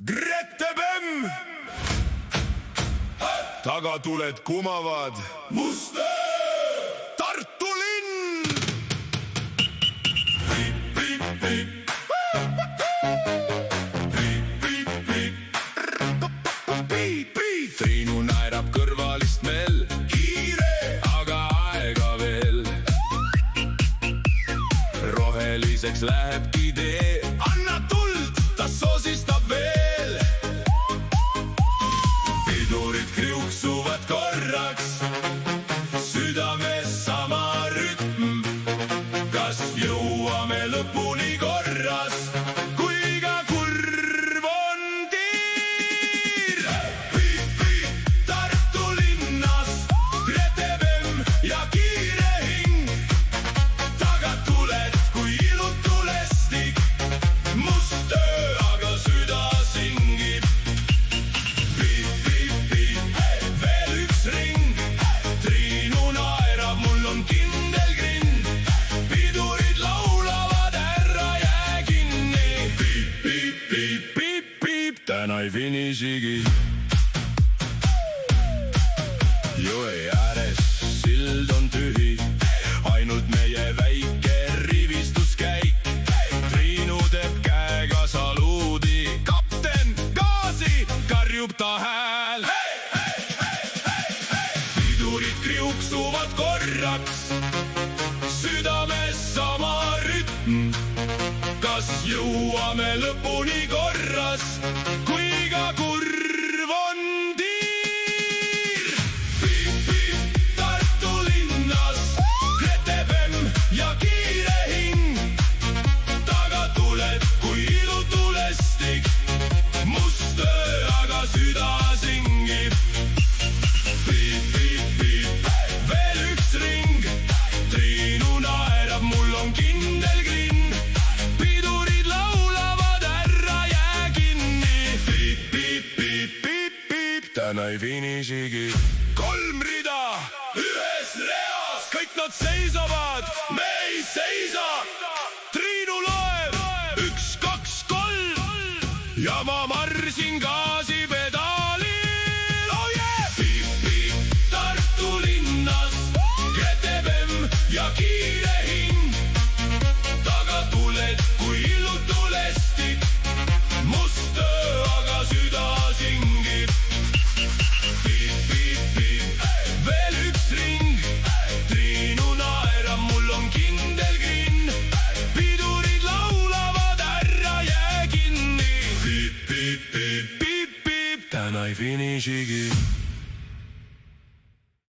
Grete Bemm! Tagatuled kumavad. Muste! Tartu linn! Piip, piip, piip. Piip, piip, piip. Piip, piip. Triinu naerab kõrvalist meil. Kiire, aga aega veel. Roheliseks lähebki tee. Anna tuld, ta soosistab veel. Pidurid kriuksuvad korraks, südames sama rütm. Kas jõuame lõpuni korras, kui ka kurv on tiir? Piip, piip, Tartu linnas, Grete Bemm ja kiire hing. Tagatuled kui ilutulestik, must öö, aga süda singib. Piip, piip, piip, veel üks ring. Triinu naerab, mul on kindel grinn. Pidurid laulavad, ära jää kinni. Piip, piip, piip, piip, piip, täna ei finishigi. Jõe ääres sild on tühi, ainult meie väike rivistuskäik. Triinu teeb käega saluudi, kapten, gaasi, karjub ta hääl. Pidurid kriuksuvad korraks, südames sama rütm. Kas jõuame lõpuni korras, kui ka kurv on tiir? Piip, piip, Tartu linnas, Grete Bemm ja kiire hing. Tagatuled kui ilutulestik, must öö, aga süda singib. Piip, piip, piip, veel üks ring. Triinu naerab, mul on kindel grinn. Pidurid laulavad, ära jää kinni. Piip, piip, piip, piip, piip, täna ei finishigi. 3 rida ühes reas, kõik nad seisavad, me ei seisa. Triinu loeb 1, 2, 3 ja ma marsin gaasipedaalil. Oh yeah! Piip, piip, Tartu linnas, Grete Bemm ja kiire hing. Tagatuled kui ilutulestik, must öö, aga süda singib. Piip, piip, piip, veel üks ring. Triinu naerab, mul on kindel grinn. Pidurid laulavad, ära jää kinni. Piip, piip, piip, piip, piip, täna ei finishigi.